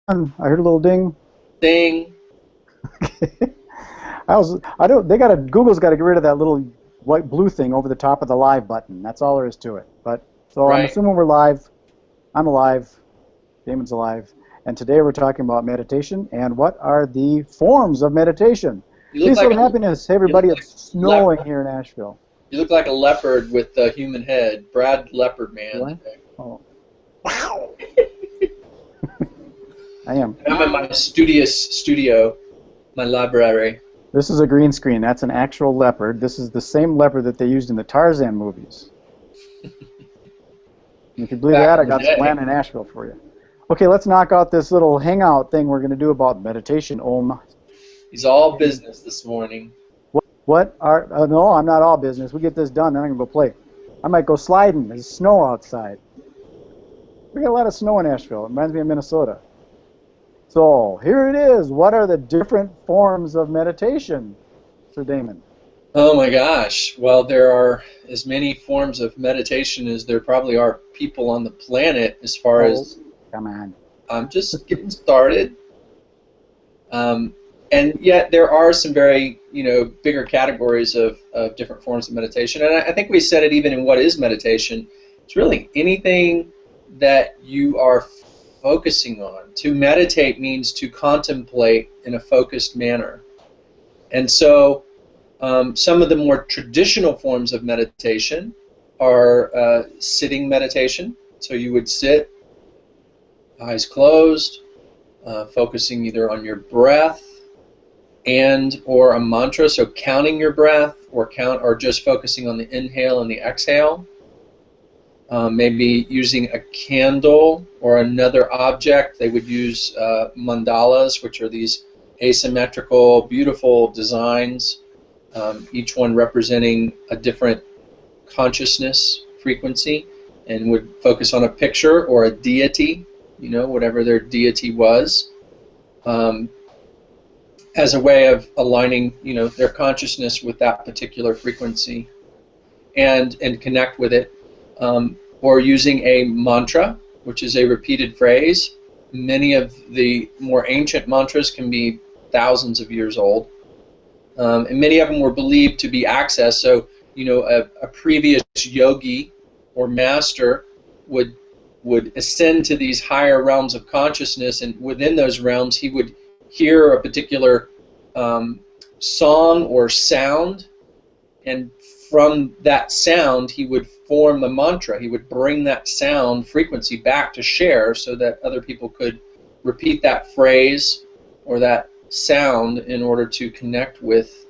I heard a little ding. Ding. Google's got to get rid of that little white blue thing over the top of the live button. That's all there is to it. But so I'm Right. assuming we're live. I'm alive. Damon's alive. And today we're talking about meditation and what are the forms of meditation. You look Peace like and happiness. Hey everybody, like it's snowing leopard. here in Asheville. You look like a leopard with a human head. Brad Leopard Do Man. I? Oh. Wow. I am. I'm in my studio, my library. This is a green screen. That's an actual leopard. This is the same leopard that they used in the Tarzan movies. And if you believe Back that, I in the got some day. land in Asheville for you. Okay, let's knock out this little hangout thing we're going to do about meditation. He's all business this morning. No, I'm not all business. We get this done, then I'm going to go play. I might go sliding. There's snow outside. We got a lot of snow in Asheville. It reminds me of Minnesota. So here it is. What are the different forms of meditation, Sir Damon? Oh my gosh. Well, there are as many forms of meditation as there probably are people on the planet as far as Come on. I'm just getting started. And yet there are some very, bigger categories of different forms of meditation. And I think we said it even in what is meditation. It's really anything that you are focusing on. To meditate means to contemplate in a focused manner. And so some of the more traditional forms of meditation are sitting meditation. So you would sit, eyes closed, focusing either on your breath and or a mantra, so counting your breath or just focusing on the inhale and the exhale. Maybe using a candle or another object. They would use mandalas, which are these asymmetrical, beautiful designs, each one representing a different consciousness frequency, and would focus on a picture or a deity, whatever their deity was, as a way of aligning, their consciousness with that particular frequency and connect with it. Or using a mantra, which is a repeated phrase. Many of the more ancient mantras can be thousands of years old. And many of them were believed to be accessed. So, a previous yogi or master would ascend to these higher realms of consciousness, and within those realms he would hear a particular song or sound, and from that sound he would form the mantra. He would bring that sound frequency back to share so that other people could repeat that phrase or that sound in order to connect with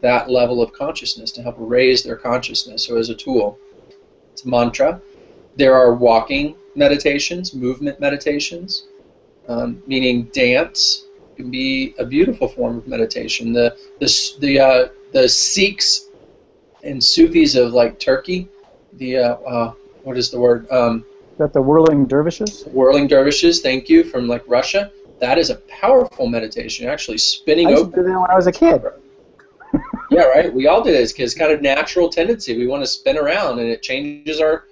that level of consciousness, to help raise their consciousness. So as a tool, it's mantra. There are walking meditations, movement meditations, meaning dance can be a beautiful form of meditation. The Sikhs and Sufis of like Turkey, what is the word? Is that the whirling dervishes? Whirling dervishes, thank you, from like Russia. That is a powerful meditation. You're actually spinning I used over. to do that when I was a kid. Yeah, right. We all did it as kids. Kind of natural tendency. We want to spin around, and it changes our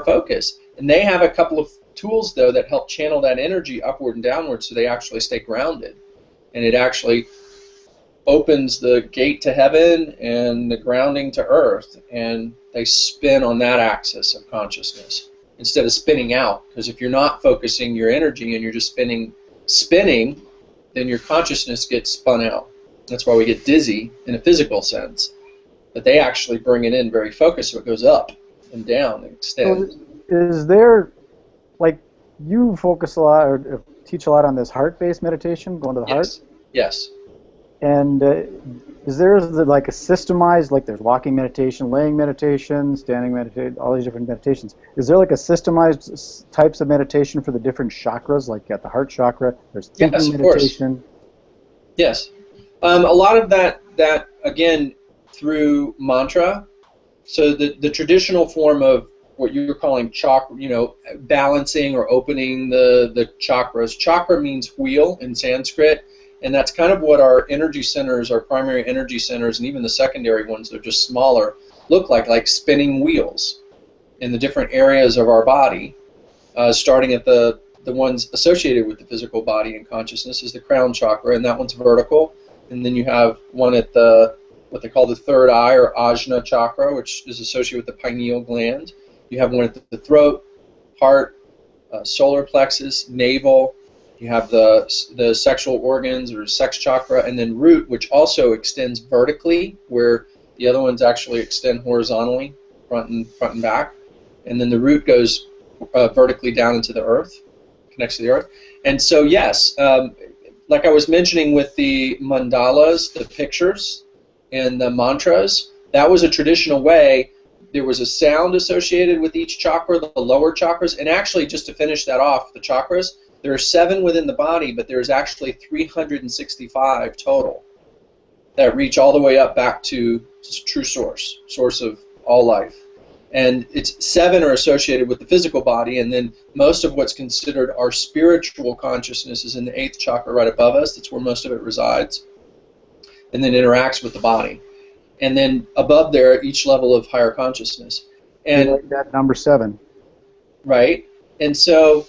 focus. And they have a couple of tools though that help channel that energy upward and downward, so they actually stay grounded. And it actually opens the gate to heaven and the grounding to earth, and they spin on that axis of consciousness instead of spinning out. Because if you're not focusing your energy and you're just spinning, then your consciousness gets spun out. That's why we get dizzy in a physical sense. But they actually bring it in very focused, so it goes up and down and extends. So is there, like, you focus a lot or teach a lot on this heart-based meditation, going to the heart? Yes. And is there like a systemized, like there's walking meditation, laying meditation, standing meditation, all these different meditations. Is there like a systemized types of meditation for the different chakras, like at the heart chakra? There's thinking Yes, of meditation. course. Yes. A lot of that again, through mantra. So the traditional form of what you're calling chakra, balancing or opening the chakras. Chakra means wheel in Sanskrit. And that's kind of what our energy centers, our primary energy centers, and even the secondary ones, they're just smaller, look like spinning wheels in the different areas of our body, starting at the the ones associated with the physical body and consciousness, is the crown chakra, and that one's vertical. And then you have one at the what they call the third eye, or ajna chakra, which is associated with the pineal gland. You have one at the throat, heart, solar plexus, navel. You have the sexual organs, or sex chakra, and then root, which also extends vertically, where the other ones actually extend horizontally, front and back. And then the root goes vertically down into the earth, connects to the earth. And so, yes, like I was mentioning with the mandalas, the pictures, and the mantras, that was a traditional way. There was a sound associated with each chakra, the lower chakras, and actually, just to finish that off, the chakras, there are 7 within the body, but there's actually 365 total that reach all the way up back to true source of all life. And it's 7 are associated with the physical body, and then most of what's considered our spiritual consciousness is in the 8th chakra right above us. That's where most of it resides, and then interacts with the body. And then above there, each level of higher consciousness. And like that number 7. Right. And so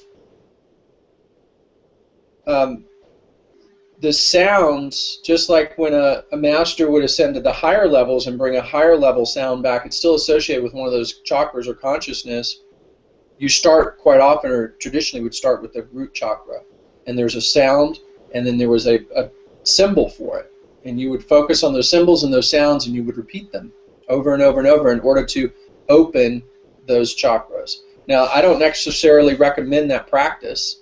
the sounds, just like when a master would ascend to the higher levels and bring a higher level sound back, it's still associated with one of those chakras or consciousness. You start quite often, or traditionally would start with the root chakra. And there's a sound, and then there was a symbol for it. And you would focus on those symbols and those sounds, and you would repeat them over and over and over in order to open those chakras. Now, I don't necessarily recommend that practice.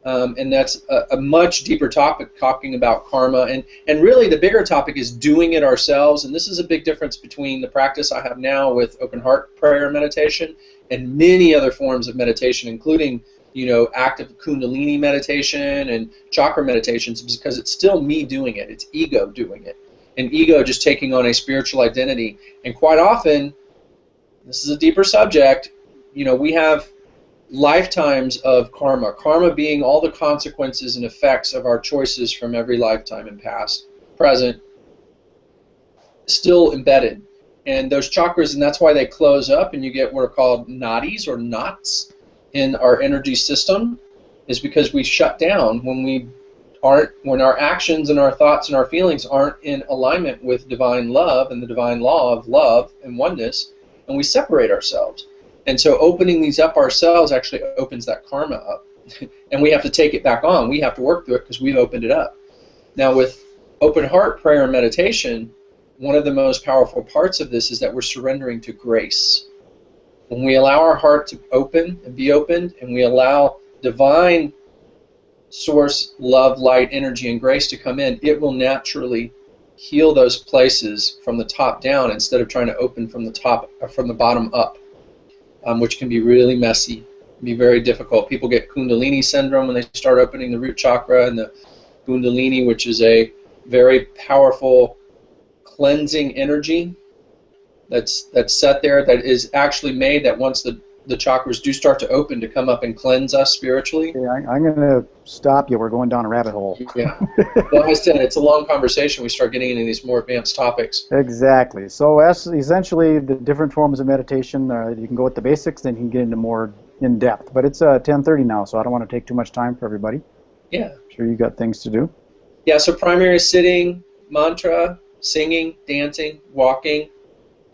And that's a much deeper topic, talking about karma. And really the bigger topic is doing it ourselves. And this is a big difference between the practice I have now with open heart prayer meditation and many other forms of meditation, including, you know, active kundalini meditation and chakra meditations, because it's still me doing it. It's ego doing it. And ego just taking on a spiritual identity. And quite often, this is a deeper subject, you know, we have lifetimes of karma. Karma being all the consequences and effects of our choices from every lifetime in past, present, still embedded. And those chakras, and that's why they close up and you get what are called nadis or knots in our energy system, is because we shut down when our actions and our thoughts and our feelings aren't in alignment with divine love and the divine law of love and oneness, and we separate ourselves. And so opening these up ourselves actually opens that karma up. And we have to take it back on. We have to work through it because we've opened it up. Now with open heart prayer and meditation, one of the most powerful parts of this is that we're surrendering to grace. When we allow our heart to open and be opened, and we allow divine source, love, light, energy, and grace to come in, it will naturally heal those places from the top down instead of trying to open from the top or from the bottom up. Which can be really messy, be very difficult. People get Kundalini syndrome when they start opening the root chakra, and the Kundalini, which is a very powerful cleansing energy that's set there, that is actually made that once the chakras do start to open, to come up and cleanse us spiritually. Yeah, I'm going to stop you. We're going down a rabbit hole. Yeah. Well, I said, it's a long conversation. We start getting into these more advanced topics. Exactly. So essentially, the different forms of meditation, you can go with the basics, then you can get into more in-depth. But it's 10:30 now, so I don't want to take too much time for everybody. Yeah. I'm sure you got things to do. Yeah, so primary sitting, mantra, singing, dancing, walking.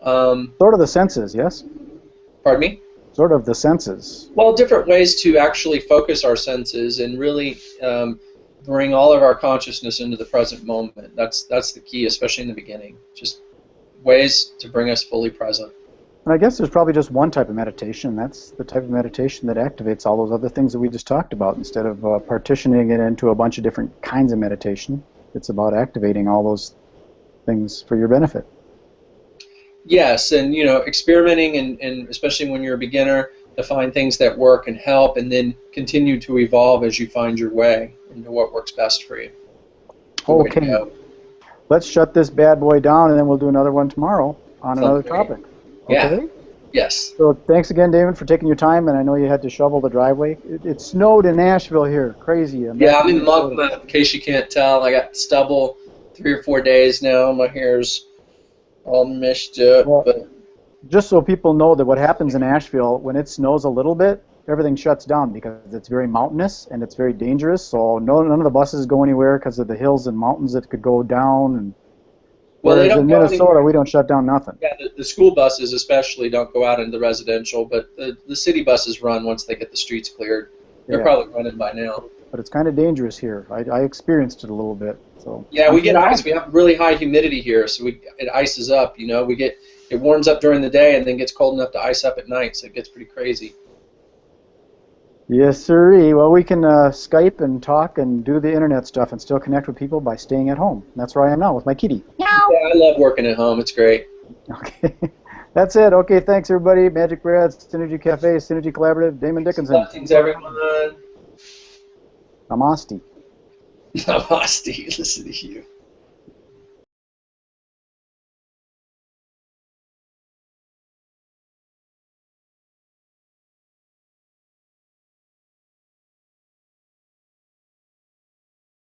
Sort of the senses, yes? Pardon me? Sort of the senses. Well, different ways to actually focus our senses and really bring all of our consciousness into the present moment. That's the key, especially in the beginning. Just ways to bring us fully present. And I guess there's probably just one type of meditation. That's the type of meditation that activates all those other things that we just talked about. Instead of partitioning it into a bunch of different kinds of meditation, it's about activating all those things for your benefit. Yes, and you know, experimenting and especially when you're a beginner, to find things that work and help, and then continue to evolve as you find your way into what works best for you. Okay. Let's shut this bad boy down, and then we'll do another one tomorrow on another topic. Okay? Yeah. Yes. So thanks again, David, for taking your time, and I know you had to shovel the driveway. It snowed in Nashville here. Crazy. Yeah, I'm in monk mode, in case you can't tell. I got stubble 3 or 4 days now. My hair's all meshed up. Well, but just so people know that what happens in Asheville, when it snows a little bit, everything shuts down because it's very mountainous and it's very dangerous. So none of the buses go anywhere because of the hills and mountains that could go down. And Well, they whereas don't in go Minnesota, anywhere. we don't shut down nothing. Yeah, the school buses especially don't go out into residential, but the city buses run once they get the streets cleared. They're Yeah, probably running by now. but it's kind of dangerous here. I experienced it a little bit. So Yeah, I'm we get staying ice. home. We have really high humidity here, so it ices up. It warms up during the day and then gets cold enough to ice up at night, so it gets pretty crazy. Yes, sirree. Well, we can Skype and talk and do the internet stuff and still connect with people by staying at home. And that's where I am now with my kitty. Yeah, I love working at home. It's great. Okay. That's it. Okay, thanks, everybody. MagicBrad, Synergy Cafe, Synergy Collaborative, Damon Dickinson. Blessings, everyone. Namaste. Namaste. Listen to you.